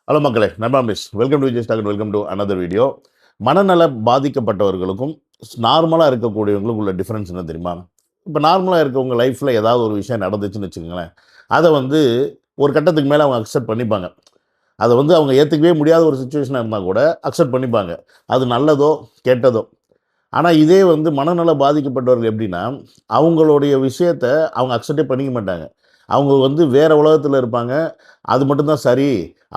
Hello மக்களே, நண்பா miss welcome to Vijay stock, welcome to another video. மனநல பாதிக்கப்பட்டவர்களுக்கும் நார்மலாக இருக்கக்கூடியவங்களுக்கும் உள்ள டிஃப்ரென்ஸ் என்ன தெரியுமா? இப்போ நார்மலாக இருக்கவங்க லைஃப்பில் ஏதாவது ஒரு விஷயம் நடந்துச்சுன்னு வச்சுக்கோங்களேன், அதை வந்து ஒரு கட்டத்துக்கு மேலே அவங்க அக்செப்ட் பண்ணிப்பாங்க. அதை வந்து அவங்க ஏற்றுக்கவே முடியாத ஒரு சுச்சுவேஷனாக இருந்தால் கூட அக்செப்ட் பண்ணிப்பாங்க. அது நல்லதோ கெட்டதோ. ஆனால் இதே வந்து மனநல பாதிக்கப்பட்டவர்கள் எப்படின்னா, அவங்களுடைய விஷயத்த அவங்க அக்செப்டே பண்ணிக்க மாட்டாங்க. அவங்க வந்து வேறு உலகத்தில் இருப்பாங்க. அது மட்டும்தான் சரி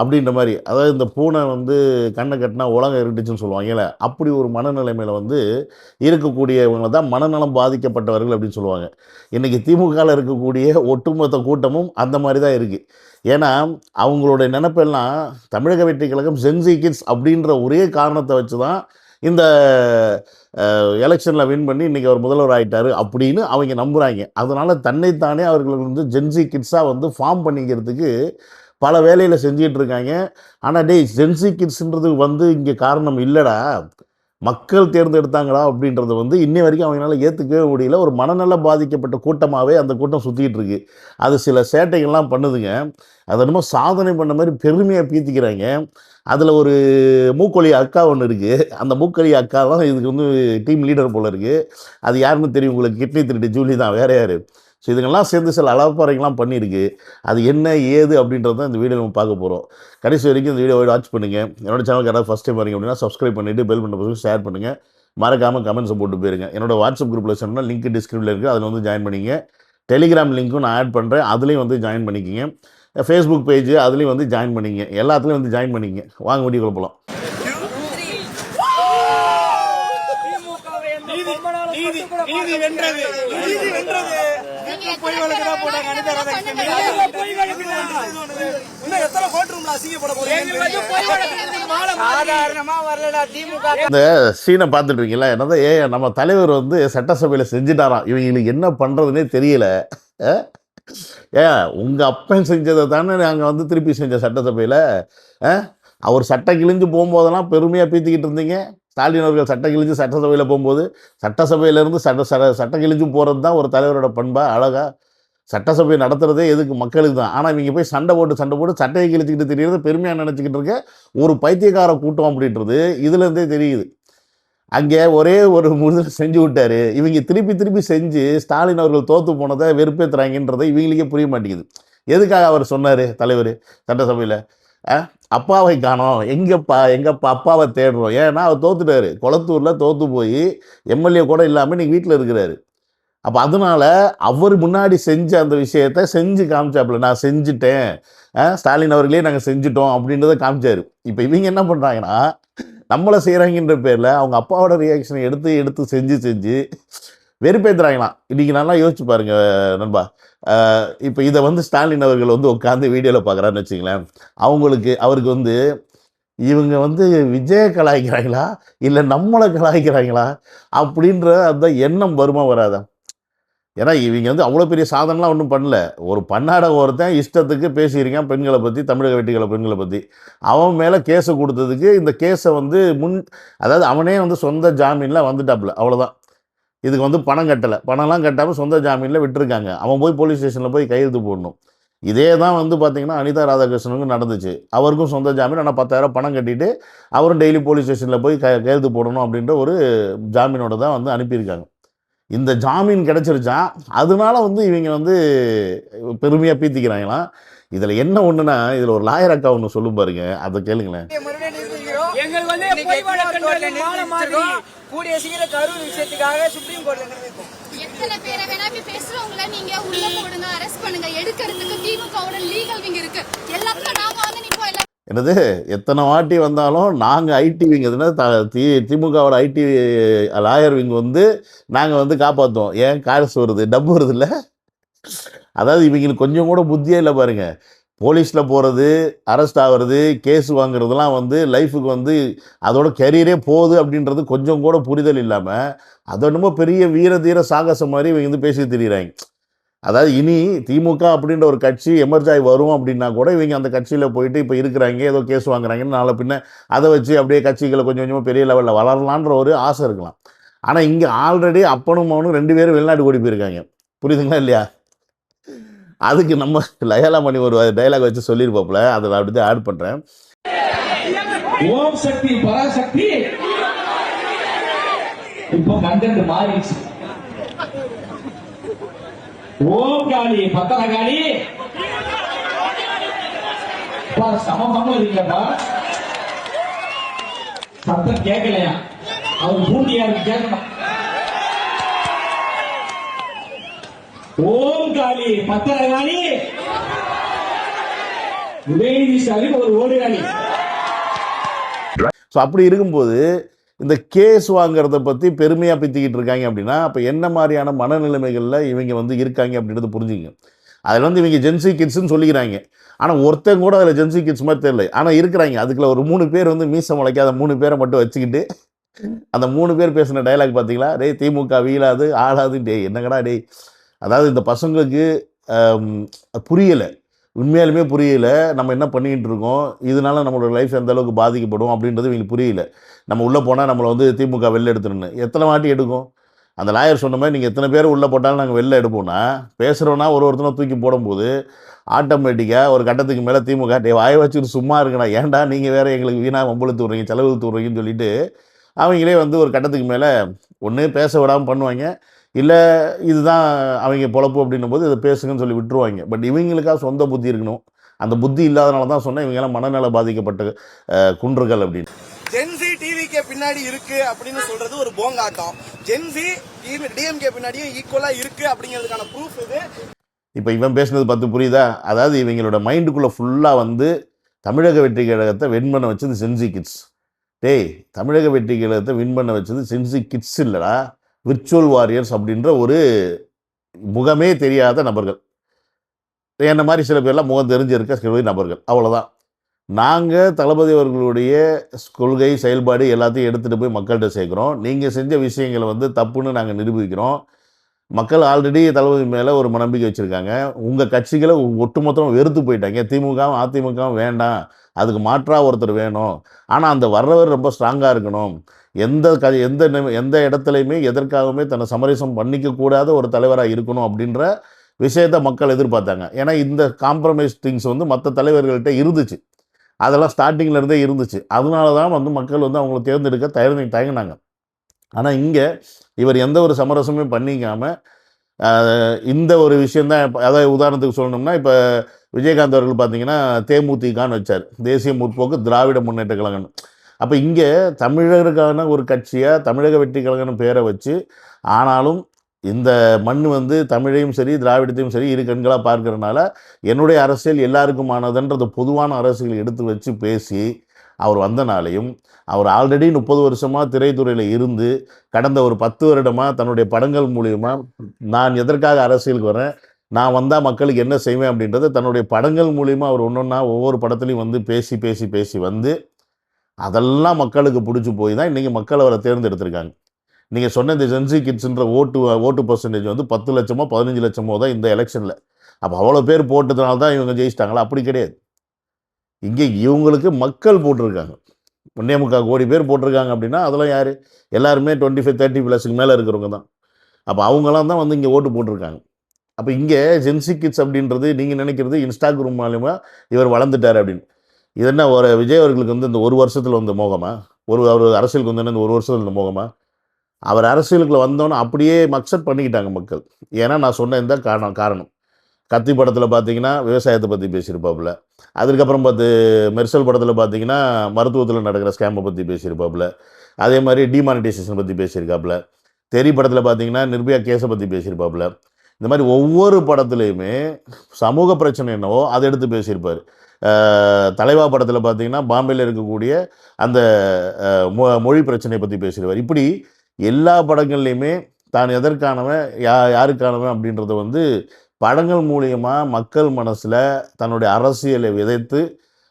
அப்படின்ற மாதிரி. அதாவது இந்த பூனை வந்து கண்ணை கட்டினா உலகம் இருந்துச்சுன்னு சொல்லுவாங்கல்ல, அப்படி ஒரு மனநிலைமையில் வந்து இருக்கக்கூடியவங்க தான் மனநலம் பாதிக்கப்பட்டவர்கள் அப்படின்னு சொல்லுவாங்க. இன்றைக்கி திமுகவில் இருக்கக்கூடிய ஒட்டுமொத்த கூட்டமும் அந்த மாதிரி தான் இருக்குது. ஏன்னா அவங்களுடைய நினைப்பெல்லாம் தமிழக வெற்றி கழகம் ஜென்சி கிட்ஸ் அப்படின்ற ஒரே காரணத்தை வச்சு தான் இந்த எலெக்ஷனில் வின் பண்ணி இன்றைக்கி அவர் முதல்வர் ஆகிட்டார் அப்படின்னு அவங்க நம்புகிறாங்க. அதனால் தன்னைத்தானே அவர்கள் வந்து ஜென்சி கிட்ஸாக வந்து ஃபார்ம் பண்ணிக்கிறதுக்கு பல வேலையில் செஞ்சுக்கிட்டு இருக்காங்க. ஆனால் ஜென்சி கிட்ஸுன்றது வந்து இங்கே காரணம் இல்லைடா, மக்கள் தேர்ந்தெடுத்தாங்களா அப்படின்றது வந்து இன்னி வரைக்கும் அவங்களால ஏற்றுக்கவே முடியல. ஒரு மனநல பாதிக்கப்பட்ட கூட்டமாகவே அந்த கூட்டம் சுற்றிக்கிட்டு இருக்கு. அது சில சேட்டைகள்லாம் பண்ணுதுங்க. அதை என்னமோ சாதனை பண்ண மாதிரி பெருமையாக பீத்திக்கிறாங்க. அதில் ஒரு மூக்கொழி அக்கா ஒன்று இருக்குது. அந்த மூக்கொழி அக்கா தான் இதுக்கு வந்து டீம் லீடர் போல் இருக்குது. அது யாருன்னு தெரியும் உங்களுக்கு? கிட்னி திருட்டு ஜூலி தான், வேறு யார்? ஸோ இதுங்கெல்லாம் சேர்ந்து சில அளப்பறைகள்லாம் பண்ணியிருக்கு. அது என்ன ஏது அப்படின்றது தான் இந்த வீடியோ நம்ம பார்க்க போகிறோம். கடைசி வரைக்கும் இந்த வீடியோவை வாட்ச் பண்ணுங்கள். என்னோட சேனலுக்கு யாராவது ஃபஸ்ட் டைம் வரீங்க அப்படின்னா சப்ஸ்கிரைப் பண்ணிவிட்டு பெல் பண்ண பசங்க ஷேர் பண்ணுங்கள். மறக்காமல் கமெண்ட்ஸை போட்டு போயிருங்க. என்னோட வாட்ஸ்அப் குரூப்பில் சொன்னால் லிங்க் டிஸ்கிரிப்ஷனில் இருக்குது, அதில் வந்து ஜாயின் பண்ணிங்க. டெலிகிராம் லிங்க்கும் நான் ஆட் பண்ணுறேன், அதுலேயும் வந்து ஜாயின் பண்ணிக்கிங்க. ஃபேஸ்புக் பேஜ் அதுலேயும் வந்து ஜாயின் பண்ணிங்க. எல்லாத்துலேயும் வந்து ஜாயின் பண்ணிங்க. வாங்க வீடியோக்குள்ள போகலாம். இந்த சீனை பார்த்துட்டு இருக்கீங்களா? என்னதான் நம்ம தலைவர் வந்து சட்டசபையில் செஞ்சுட்டாராம். இவங்களுக்கு என்ன பண்ணுறதுனே தெரியல. உங்கள் அப்பன் செஞ்சதை தானே நாங்கள் வந்து திருப்பி செஞ்ச சட்டசபையில். அவர் சட்டை கிழிஞ்சு போகும்போதெல்லாம் பெருமையாக பீத்திக்கிட்டு இருந்தீங்க. ஸ்டாலின் அவர்கள் சட்டை கிழிஞ்சு சட்டசபையில் போகும்போது சட்டசபையிலேருந்து சட்டை கிழிஞ்சு போகிறது தான் ஒரு தலைவரோட பண்பா? அழகா சட்டசபை நடத்துகிறதே எதுக்கு? மக்களுக்கு தான். ஆனால் இவங்க போய் சண்டை போட்டு சட்டையை கிழிச்சிக்கிட்டு தெரியுறது பெருமையாக நினச்சிக்கிட்டு இருக்க ஒரு பைத்தியக்கார கூட்டம் அப்படின்றது இதுலேருந்தே தெரியுது. அங்கே ஒரே ஒரு முடிதல் செஞ்சு விட்டார். இவங்க திருப்பி செஞ்சு ஸ்டாலின் அவர்கள் தோற்று போனதை வெறுப்பேற்றுறாங்கன்றதை இவங்களுக்கே புரிய மாட்டேங்குது. எதுக்காக அவர் சொன்னார் தலைவர் சட்டசபையில்? அப்பாவை காணோம், எங்கப்பா அப்பாவை தேடுறோம். ஏன்னா அவர் தோத்துட்டார். கொளத்தூரில் தோற்று போய் எம்எல்ஏ கூட இல்லாமல் இன்றைக்கி வீட்டில் இருக்கிறாரு. அப்போ அதனால் அவர் முன்னாடி செஞ்ச அந்த விஷயத்தை செஞ்சு காமிச்சாப்புல, நான் செஞ்சுட்டேன், ஸ்டாலின் அவர்களே நாங்கள் செஞ்சுட்டோம் அப்படின்றத காமிச்சார். இப்போ இவங்க என்ன பண்ணுறாங்கன்னா, நம்மளை செய்கிறாங்கன்ற பேரில் அவங்க அப்பாவோட ரியாக்ஷனை எடுத்து செஞ்சு வெறுப்பேற்றுறாங்களாம். இன்றைக்கி நல்லா யோசிச்சு பாருங்கள் நண்பா. இப்போ இதை வந்து ஸ்டாலின் அவர்கள் வந்து உட்காந்து வீடியோவில் பார்க்குறான்னு வச்சுங்களேன். அவருக்கு வந்து இவங்க வந்து விஜய கலாய்க்கிறாங்களா இல்லை நம்மளை கலாய்க்கிறாங்களா அப்படின்ற அந்த எண்ணம் வருமா வராதா? ஏன்னா இவங்க வந்து அவ்வளோ பெரிய சாதனைலாம் ஒன்றும் பண்ணல. ஒரு பன்னாட ஒருத்தன் இஷ்டத்துக்கு பேசியிருக்கான் பெண்களை பற்றி, தமிழக வெற்றிகளை பெண்களை பற்றி. அவன் மேலே கேஸை கொடுத்ததுக்கு இந்த கேஸை வந்து அதாவது அவனே வந்து சொந்த ஜாமீனில் வந்துட்டாப்புல, அவ்வளோதான். இதுக்கு வந்து பணம்லாம் கட்டாமல் சொந்த ஜாமீனில் விட்டுருக்காங்க. அவன் போய் போலீஸ் ஸ்டேஷனில் போய் கையெழுத்து போடணும். இதே தான் வந்து பார்த்திங்கன்னா அனிதா ராதாகிருஷ்ணனுக்கும் நடந்துச்சு. அவருக்கும் சொந்த ஜாமீன், ஆனால் 10,000 பணம் கட்டிட்டு அவரும் டெய்லி போலீஸ் ஸ்டேஷனில் போய் கையெழுத்து போடணும் அப்படின்ற ஒரு ஜாமீனோட தான் வந்து அனுப்பியிருக்காங்க. இந்த ஜாமீன் கிடச்சிருச்சான். அதனால வந்து இவங்க வந்து பெருமையாக பீத்திக்கிறாங்களாம். இதில் என்ன ஒன்றுனா, இதில் ஒரு லாயர் அக்கா ஒன்று சொல்லும் பாருங்க, அதை கேளுங்களேன். கூடிய சீக்கிரம் கரூர் விஷயத்துக்காக சுப்ரீம் கோர்ட்ல நிறுத்திப்போம். எத்தனை பேரை வேணா இப்படி பேசுறவங்கள நீங்க உள்ள போடுங்க, அரெஸ்ட் பண்ணுங்க. எடுக்கிறதுக்கு திமுகவோட லீகல் விங் இருக்கு. எல்லாத்துக்கும் நாங்க வந்து நிப்போம். என்னது, எத்தனை வாட்டி வந்தாலும் நாங்கள் ஐடி விங், எதுனா திமுகவோட ஐடி லாயர் விங் வந்து நாங்கள் வந்து காப்பாற்றுவோம். ஏன் காசு வருது, டப்பு வருது இல்லை? அதாவது இவங்களுக்கு கொஞ்சம் கூட புத்தியே இல்லை பாருங்கள். போலீஸில் போகிறது, அரெஸ்ட் ஆகிறது, கேஸ் வாங்குறதுலாம் வந்து லைஃபுக்கு வந்து அதோட கெரியரே போகுது அப்படின்றது கொஞ்சம் கூட புரிதல் இல்லாமல் அது என்னமோ பெரிய வீர தீர சாகசம் மாதிரி இவங்க வந்து பேசி திரிகிறாங்க. அதாவது இனி திமுக அப்படின்ற ஒரு கட்சி எமர்ஜாய் வரும் அப்படின்னா கூட இவங்க அந்த கட்சியில் போயிட்டு இப்போ இருக்கிறாங்க, ஏதோ கேஸ் வாங்குறாங்கன்னு நாளை பின்ன அதை வச்சு அப்படியே கட்சிகளை கொஞ்சம் கொஞ்சமாக பெரிய லெவலில் வளரலான்ற ஒரு ஆசை இருக்கலாம். ஆனால் இங்கே ஆல்ரெடி அப்பனும் மகனும் 2 பேரும் வெளிநாடு ஓடி போயிருக்காங்க. புரியுதுங்களா இல்லையா? அதுக்கு நம்ம லயாலாமணி ஒரு டைலாக் வச்சு சொல்லியிருப்பாப்புல, அதை நான் அப்படி ஆட் பண்ணுறேன். ஓம் சக்தி பராசக்தி இப்போ கண்டென்ட் மாறிடுச்சு. ஓம் காளி பத்தரகாளி சமமா இருக்கா சத்தம் கேட்கலையா? அவர் பூண்டியாருக்கு கேட்கணும். ஓம் காளி பத்தரகாளி உதயநிதி ஸ்டாலின் ஒரு ஓடுகாளி. ஸோ அப்படி இருக்கும்போது இந்த கேஸ் வாங்குறத பற்றி பெருமையாக பித்திக்கிட்டு இருக்காங்க அப்படின்னா, அப்போ என்ன மாதிரியான மனநிலைமைகளில் இவங்க வந்து இருக்காங்க அப்படின்றது புரிஞ்சுங்க. அதில் வந்து இவங்க ஜென்சி கிட்ஸ்ன்னு சொல்லிக்கிறாங்க, ஆனால் ஒருத்தன் கூட அதில் ஜென்சி கிட்ஸ் மாதிரி தெரியல, ஆனால் இருக்கிறாங்க. அதுக்குள்ள ஒரு 3 பேர் வந்து மீசை முளைக்காத 3 பேரை மட்டும் வச்சுக்கிட்டு அந்த 3 பேர் பேசின டைலாக் பார்த்தீங்களா? டேய் திமுக வீழாது ஆளாது, டேய் என்னங்கடா டேய். அதாவது இந்த பசங்களுக்கு புரியலை, உண்மையாலுமே புரியல நம்ம என்ன பண்ணிக்கிட்டு இருக்கோம், இதனால நம்மளோட லைஃப் எந்த அளவுக்கு பாதிக்கப்படும் அப்படின்றது இவங்களுக்கு புரியல. நம்ம உள்ளே போனால் நம்மளை வந்து திமுக வெளில எடுத்துருன்னு எத்தனை வாட்டி எடுக்கும்? அந்த லாயர் சொன்ன மாதிரி நீங்கள் எத்தனை பேர் உள்ளே போட்டாலும் நாங்கள் வெளில எடுப்போம்னா, பேசுகிறோன்னா ஒருத்தனை தூக்கி போடும்போது ஆட்டோமேட்டிக்காக ஒரு கட்டத்துக்கு மேலே திமுக டே வாய வச்சுட்டு சும்மா இருக்குண்ணா, ஏன்டா நீங்கள் வேறு எங்களுக்கு வீணாக வம்பளுத்து விட்றீங்க, செலவு விட்றீங்கன்னு சொல்லிட்டு அவங்களே வந்து ஒரு கட்டத்துக்கு மேலே ஒன்று பேச விடாமல் பண்ணுவாங்க, இல்லை இதுதான் அவங்க பொழப்பு அப்படின்னும் போது இதை பேசுங்கன்னு சொல்லி விட்டுருவாங்க. பட் இவங்களுக்காக சொந்த புத்தி இருக்கணும். அந்த புத்தி இல்லாதனால தான் சொன்னேன் இவங்கெல்லாம் மனநல பாதிக்கப்பட்ட குன்றுகள் அப்படின்னு. ஜென்சி டிவிக்கு பின்னாடி இருக்கு அப்படின்னு சொல்றது ஒரு போங்காட்டம். ஜென்சி டிஎம்கே பின்னாடியும் ஈக்குவலா இருக்கு அப்படிங்கிறதுக்கான ப்ரூஃப் இது. இப்போ இவன் பேசுனது 10 புரியுதா? அதாவது இவங்களோட மைண்டுக்குள்ளே ஃபுல்லாக வந்து தமிழக வெற்றி கழகத்தை வின் பண்ண வச்சது சென்சி கிட்ஸ். டேய் தமிழக வெற்றி கழகத்தை வின் பண்ண வச்சது சென்சி கிட்ஸ் இல்லைடா, விர்ச்சுவல் வாரியர்ஸ் அப்படின்ற ஒரு முகமே தெரியாத நபர்கள். என்ன மாதிரி சில பேர்லாம் முகம் தெரிஞ்சிருக்க சில நபர்கள், அவ்வளோதான். நாங்கள் தளபதி அவர்களுடைய கொள்கை செயல்பாடு எல்லாத்தையும் எடுத்துகிட்டு போய் மக்கள்கிட்ட சேர்க்குறோம். நீங்கள் செஞ்ச விஷயங்களை வந்து தப்புன்னு நாங்கள் நிரூபிக்கிறோம். மக்கள் ஆல்ரெடி தளபதி மேலே ஒரு நம்பிக்கை வச்சுருக்காங்க. உங்கள் கட்சிகளை ஒட்டுமொத்தமாக வெறுத்து போயிட்டாங்க. திமுகவும் அதிமுகவும் வேண்டாம், அதுக்கு மாற்றாக ஒருத்தர் வேணும். ஆனால் அந்த வர்றவர் ரொம்ப ஸ்ட்ராங்காக இருக்கணும், எந்த இடத்துலையுமே எதற்காகவுமே தன்னை சமரசம் பண்ணிக்கக்கூடாத ஒரு தலைவராக இருக்கணும் அப்படின்ற விஷயத்தை மக்கள் எதிர்பார்த்தாங்க. ஏன்னா இந்த காம்ப்ரமைஸ் திங்ஸ் வந்து மற்ற தலைவர்கள்ட்ட இருந்துச்சு, அதெல்லாம் ஸ்டார்டிங்லேருந்தே இருந்துச்சு. அதனால தான் வந்து மக்கள் வந்து அவங்களை தேர்ந்தெடுக்க தயங்கினாங்க. ஆனால் இங்கே இவர் எந்த ஒரு சமரசமே பண்ணிக்காமல் இந்த ஒரு விஷயந்தான். அதாவது உதாரணத்துக்கு சொல்லணும்னா, இப்போ விஜயகாந்த் அவர்கள் பார்த்தீங்கன்னா தேமுதிகன்னு வச்சார், தேசிய முற்போக்கு திராவிட முன்னேற்ற கழகம். அப்போ இங்கே தமிழருக்கான ஒரு கட்சியாக தமிழக வெற்றி கழகம்னு பேரை வச்சு, ஆனாலும் இந்த மண் வந்து தமிழையும் சரி திராவிடத்தையும் சரி இரு கண்களாக பார்க்கறதுனால என்னுடைய அரசியல் எல்லாருக்குமானதுன்றது பொதுவான அரசியல் எடுத்து வச்சு பேசி அவர் வந்தனாலையும், அவர் ஆல்ரெடி 30 வருஷமாக திரைத்துறையில் இருந்து கடந்த ஒரு 10 வருடமாக தன்னுடைய படங்கள் மூலிமா நான் எதற்காக அரசியலுக்கு வரேன், நான் வந்தால் மக்களுக்கு என்ன செய்வேன் அப்படின்றத தன்னுடைய படங்கள் மூலிமா அவர் ஒவ்வொன்றா ஒவ்வொரு படத்துலையும் வந்து பேசி பேசி பேசி வந்து அதெல்லாம் மக்களுக்கு பிடிச்சி போய் தான் இன்றைக்கி மக்கள் அவரை தேர்ந்தெடுத்திருக்காங்க. நீங்கள் சொன்ன இந்த ஜென்சி கிட்ஸ்ன்ற ஓட்டு பர்சன்டேஜ் வந்து 10 லட்சமோ 15 லட்சமோ தான் இந்த எலெக்ஷனில். அப்போ அவ்வளோ பேர் போட்டதுனால தான் இவங்க ஜெயிச்சிட்டாங்களா? அப்படி கிடையாது. இங்கே இவங்களுக்கு மக்கள் போட்டிருக்காங்க. 1.25 கோடி பேர் போட்டிருக்காங்க அப்படின்னா அதெல்லாம் யார்? எல்லாருமே 25-30+ மேலே இருக்கிறவங்க தான். அப்போ அவங்களாம் தான் வந்து இங்கே ஓட்டு போட்டிருக்காங்க. அப்போ இங்கே ஜென்சி கிட்ஸ் அப்படின்றது நீங்கள் நினைக்கிறது இன்ஸ்டாகிராம் மூலிமா இவர் வளர்ந்துட்டார் அப்படின்னு. இது என்ன ஒரு விஜய் அவர்களுக்கு வந்து இந்த 1 வருஷத்தில் வந்த மோகமா? அவர் அரசியலுக்கு வந்து இந்த 1 வருஷத்தில் இந்த மோகமா? அவர் அரசியலுக்குள்ள வந்தோன்னே அப்படியே அக்செப்ட் பண்ணிக்கிட்டாங்க மக்கள். ஏன்னா நான் சொன்ன இந்த காரணம். கத்தி படத்தில் பார்த்தீங்கன்னா விவசாயத்தை பற்றி பேசியிருப்பாப்புல, அதுக்கப்புறம் மெர்சல் படத்தில் பார்த்தீங்கன்னா மருத்துவத்தில் நடக்கிற ஸ்கேமை பற்றி பேசியிருப்பாப்புல, அதே மாதிரி டிமானிட்டைசேஷன் பற்றி பேசியிருக்காப்புல, தெரி படத்தில் பார்த்தீங்கன்னா நிர்பயா கேஸை பற்றி பேசியிருப்பாப்புல. இந்த மாதிரி ஒவ்வொரு படத்துலையுமே சமூக பிரச்சனை என்னவோ அதை எடுத்து பேசியிருப்பார். தலைவா படத்தில் பார்த்தீங்கன்னா பாம்பேயில் இருக்கக்கூடிய அந்த மொழி பிரச்சனையை பற்றி பேசியிருப்பார். இப்படி எல்லா படங்கள்லையுமே தான் எதற்கானவன் யாருக்கானவன் அப்படின்றத வந்து படங்கள் மூலியமாக மக்கள் மனசில் தன்னுடைய அரசியலை விதைத்து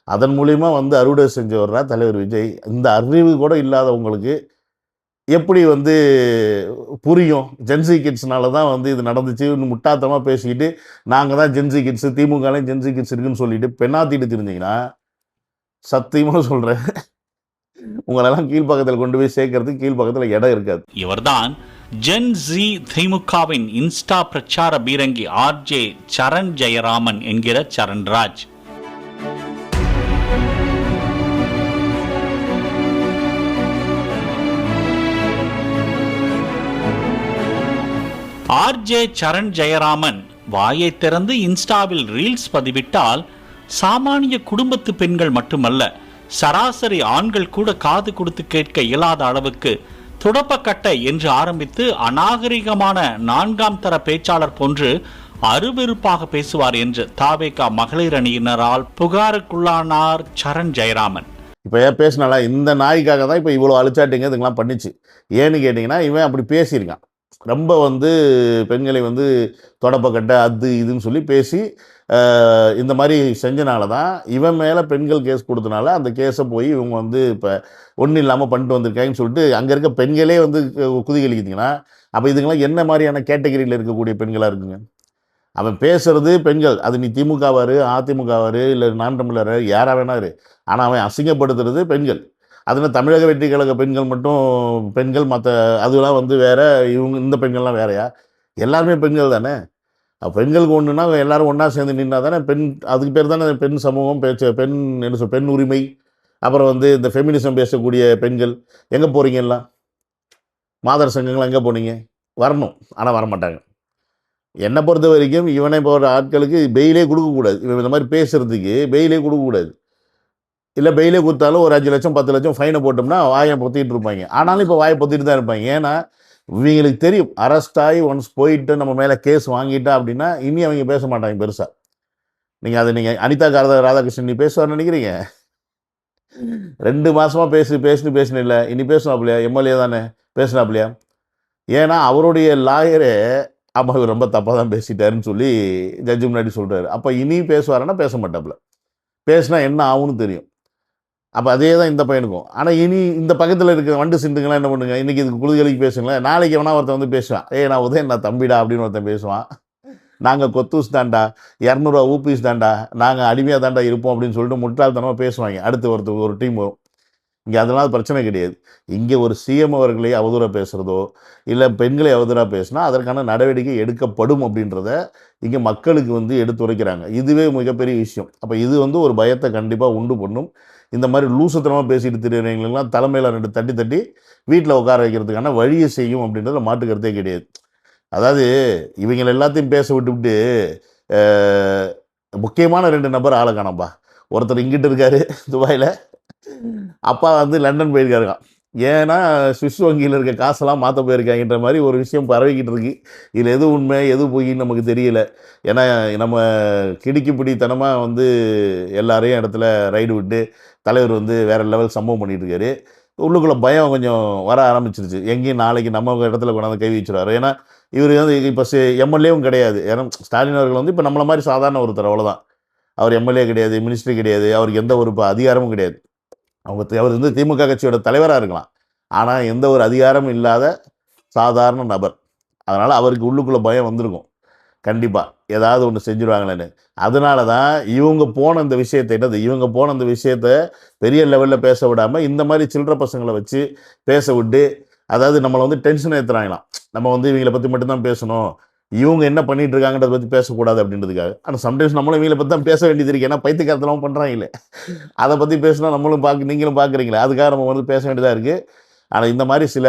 அதன் மூலிமா வந்து அறுவடை செஞ்சு வர்றா தலைவர் விஜய். இந்த அறிவு கூட இல்லாதவங்களுக்கு எப்படி வந்து புரியும்? ஜென்சி கிட்ஸ்னால தான் வந்து இது நடந்துச்சு, இன்னும் முட்டாத்தமாக பேசிக்கிட்டு நாங்கள் தான் ஜென்சி கிட்ஸு, திமுகலையும் ஜென்சி கிட்ஸ் இருக்குன்னு சொல்லிட்டு பெண்ணாத்திட்டு தெரிஞ்சிங்கன்னா சத்தியமாக சொல்கிறேன், உங்களெல்லாம் கீழ்ப்பக்கத்தில் கொண்டு போய் சேர்க்கறதுக்கு கீழ்ப்பக்கத்தில் இடம் இருக்காது. இவர்தான் ஜென் ஜி திமுகவின் இன்ஸ்டா பிரச்சார பீரங்கி ஆர்ஜே சரண் ஜெயராமன் என்கிற சரண்ராஜ். ஆர்ஜே சரண் ஜெயராமன் வாயை திறந்து இன்ஸ்டாவில் ரீல்ஸ் பதிவிட்டால் சாமானிய குடும்பத்து பெண்கள் மட்டுமல்ல, சராசரி ஆண்கள் கூட காது கொடுத்து கேட்க இயலாத அளவுக்கு துடப்பக்கட்டை என்று ஆரம்பித்து அநாகரிகமான 4ஆம் தர பேச்சாளர் போன்று அருவெருப்பாக பேசுவார் என்று தாவேகா மகளிர் அணியினரால் புகாருக்குள்ளானார் சரண் ஜெயராமன். இப்போ ஏன் பேசினால இந்த நாய்க்காக தான் இப்போ இவ்வளோ அழிச்சாட்டிங்க இதுங்கெல்லாம் பண்ணிச்சு. ஏன்னு கேட்டிங்கன்னா இவன் அப்படி பேசியிருக்கான். ரொம்ப பெண்களை தொடப்பக்கட்டை அது இதுன்னு சொல்லி பேசி இந்த மாதிரி செஞ்சனால தான் இவன் மேலே பெண்கள் கேஸ் கொடுத்தனால அந்த கேஸை போய் இவங்க இப்போ ஒன்றும் இல்லாமல் பண்ணிட்டு வந்திருக்காங்கன்னு சொல்லிட்டு அங்கே இருக்க பெண்களே குதிகலிக்கிட்டிங்கன்னா அப்போ இதுங்களாம் என்ன மாதிரியான கேட்டகரியில் இருக்கக்கூடிய பெண்களாக இருக்குங்க? அவன் பேசுறது பெண்கள், அது நீ திமுகவாரு அதிமுகவாரு இல்லை நான் தமிழர் யாரா வேணாரு, ஆனால் அவன் அசிங்கப்படுத்துறது பெண்கள். அதில் தமிழக வெற்றி கழக பெண்கள் மட்டும் பெண்கள், மற்ற அதெல்லாம் வேற, இவங்க இந்த பெண்கள்லாம் வேறையா? எல்லாருமே பெண்கள் தானே. பெண்களுக்கு ஒன்றுனா எல்லாரும் ஒன்றா சேர்ந்து நின்னா தானே பெண், அதுக்கு பேர் தானே பெண் சமூகம், பெண் என்ன பெண் உரிமை. அப்புறம் இந்த ஃபெமினிசம் பேசக்கூடிய பெண்கள் எங்கே போகிறீங்க? எல்லாம் மாதர் சங்கங்கள் எங்கே போனீங்க? வரணும், ஆனால் வரமாட்டாங்க. என்னை பொறுத்த வரைக்கும் இவனை போகிற ஆட்களுக்கு பெயிலே கொடுக்கக்கூடாது. இவன் இந்த மாதிரி பேசுகிறதுக்கு பெயிலே கொடுக்கக்கூடாது. இல்லை பெயிலே கொடுத்தாலும் ஒரு 5 லட்சம் 10 லட்சம் ஃபைனை போட்டோம்னா வாயை பொத்திட்டு இருப்பாங்க. ஆனாலும் இப்போ வாயை பொத்திட்டு தான் இருப்பாங்க. ஏன்னா இவங்களுக்கு தெரியும், அரெஸ்ட் ஆகி ஒன்ஸ் போயிட்டு நம்ம மேலே கேஸ் வாங்கிட்டா அப்படின்னா இனி அவங்க பேச மாட்டாங்க பெருசாக. நீங்கள் அனிதா ராதாகிருஷ்ணன் நீ பேசுவார்னு நினைக்கிறீங்க? 2 மாதமாக பேசுன்னு இல்லை, இனி பேசணும்லையா? எம்எல்ஏ தானே பேசினாப்லையா? ஏன்னா அவருடைய லாயரே அப்போ அவர் ரொம்ப தப்பாக தான் பேசிட்டாருன்னு சொல்லி ஜட்ஜு முன்னாடி சொல்கிறாரு. அப்போ இனி பேசுவாருன்னா பேச மாட்டாப்புல. பேசினா என்ன ஆகும்னு தெரியும். அப்போ அதே தான் இந்த பையனுக்கும். ஆனால் இனி இந்த பக்கத்தில் இருக்கிற வண்டு சிந்துங்களாம் என்ன பண்ணுங்க, இன்றைக்கி இதுக்கு குழுதலிக்கு பேசுங்களேன், நாளைக்கு எவனா ஒருத்தன் பேசுவான், நான் உதயன் நான் தம்பிடா அப்படின்னு ஒருத்தன் பேசுவான். நாங்கள் கொத்தூஸ் தாண்டா, 200 ரூபா ஊப்பீஸ் தாண்டா, நாங்கள் அடிமையாக தாண்டா இருப்போம் அப்படின்னு சொல்லிட்டு முட்டாள்தனமாக பேசுவாங்க. அடுத்து ஒரு டீம் வரும். இங்கே அதனால் பிரச்சனை கிடையாது. இங்கே ஒரு சிஎம் அவர்களை அவதூறாக பேசுகிறதோ இல்லை பெண்களை அவதூறாக பேசினா அதற்கான நடவடிக்கை எடுக்கப்படும் அப்படின்றத இங்கே மக்களுக்கு எடுத்துரைக்கிறாங்க. இதுவே மிகப்பெரிய விஷயம். அப்போ இது ஒரு பயத்தை கண்டிப்பாக உண்டு பண்ணும். இந்த மாதிரி லூசத்தனமாக பேசிட்டு திரியவங்களுக்கெல்லாம் தலைமையில் 2 தட்டி வீட்டில் உட்கார வைக்கிறதுக்கான வழியை செய்யும் அப்படின்றத மாட்டுக்கிறதே கிடையாது. அதாவது இவங்க எல்லாத்தையும் பேச விட்டுவிட்டு முக்கியமான 2 நபர் ஆளை காணப்பா. ஒருத்தர் இங்கிட்டு இருக்காரு துபாயில், அப்பா லண்டன் போயிருக்காருங்க. ஏன்னா சுவிஸ் வங்கியில் இருக்க காசெல்லாம் மாற்ற போயிருக்காங்கன்ற மாதிரி ஒரு விஷயம் பரவிக்கிட்டு இருக்கு. இதில் எது உண்மை எது பொய்ன்னு நமக்கு தெரியல. ஏன்னா நம்ம கிடுக்கிப்பிடித்தனமாக எல்லாரையும் இடத்துல ரைடு விட்டு தலைவர் வேறு லெவல் சம்பவம் பண்ணிகிட்டு இருக்காரு. உள்ளுக்குள்ளே பயம் கொஞ்சம் வர ஆரம்பிச்சிருச்சு. எங்கேயும் நாளைக்கு நம்ம இடத்துல கொண்டாந்து கை வச்சுருவாரு. ஏன்னா இவர் இப்போ எம்எல்ஏவும் கிடையாது. ஏன்னா ஸ்டாலின் அவர்கள் இப்போ நம்மளை மாதிரி சாதாரண ஒருத்தர், அவ்வளோதான். அவர் எம்எல்ஏ கிடையாது, மினிஸ்ட்ரி கிடையாது, அவருக்கு எந்த ஒரு அதிகாரமும் கிடையாது. அவர் திமுக கட்சியோட தலைவராக இருக்கலாம், ஆனால் எந்த ஒரு அதிகாரமும் இல்லாத சாதாரண நபர். அதனால் அவருக்கு உள்ளுக்குள்ளே பயம் வந்திருக்கும் கண்டிப்பாக, ஏதாவது ஒன்று செஞ்சுருவாங்களேன்னு. அதனால தான் இவங்க போன இந்த விஷயத்தை பெரிய லெவலில் பேச விடாமல் இந்த மாதிரி சில்லற பசங்களை வச்சு பேச விட்டு, அதாவது நம்மளை டென்ஷன் ஏற்றுறாங்களாம். நம்ம இவங்களை பற்றி மட்டும்தான் பேசணும், இவங்க என்ன பண்ணிட்டு இருக்காங்கன்றதை பற்றி பேசக்கூடாது அப்படின்றதுக்காக. ஆனால் சம்டைம்ஸ் நம்மளும் இவங்களை பற்றி தான் பேச வேண்டியது இருக்கு. ஏன்னா பைத்தியக்காரத்தெல்லாம் பண்ணுறாங்களே, அதை பற்றி பேசினா நீங்களும் பார்க்குறீங்களே, அதுக்காக நம்ம பேச வேண்டியதாக இருக்குது. ஆனால் இந்த மாதிரி சில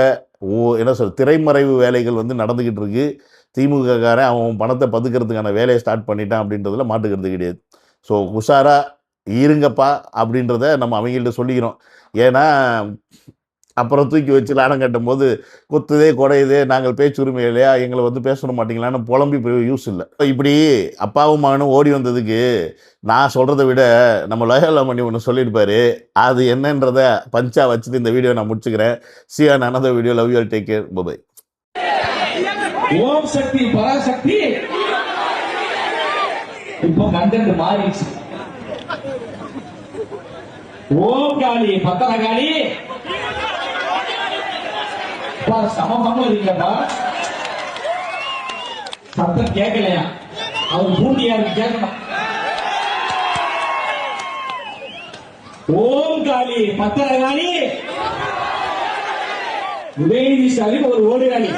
திரைமறைவு வேலைகள் நடந்துக்கிட்டு இருக்கு. திமுககாரன் அவன் பணத்தை பதுக்கிறதுக்கான வேலையை ஸ்டார்ட் பண்ணிட்டான் அப்படின்றதுல மாட்டுக்கிறது கிடையாது. ஸோ உஷாராக இருங்கப்பா அப்படின்றத நம்ம அவங்கள்ட்ட சொல்லிக்கிறோம். ஏன்னா அப்புறம் தூக்கி வச்சு லாடம் கட்டும் போது குத்துதே குறையுதே, நாங்கள் பேச்சுரிமை இல்லையா, எங்களை பேச மாட்டீங்களான்னு புலம்பி போய் யூஸ் இல்லை. இப்படி அப்பாவும் மகனும் ஓடி வந்ததுக்கு நான் சொல்கிறத விட நம்ம லோயலா மணி ஒன்று சொல்லியிருப்பாரு. அது என்னன்றதை பஞ்சா வச்சுட்டு இந்த வீடியோ நான் முடிச்சுக்கிறேன். See you on another video. Love you all. Take care. Bye bye. ஓம் சக்தி பராசக்தி இப்போ கண்டென்ட் மாறிடுச்சு. ஓம் காளி பத்திரகாளி சமமா இருக்கா, சத்தம் கேட்கலையா? அவர் பூண்டியாருக்கு கேட்கணும். ஓம் காளி பத்திரகாளி உதயநிதி ஸ்டாலின் ஒரு ஓடுகாளி.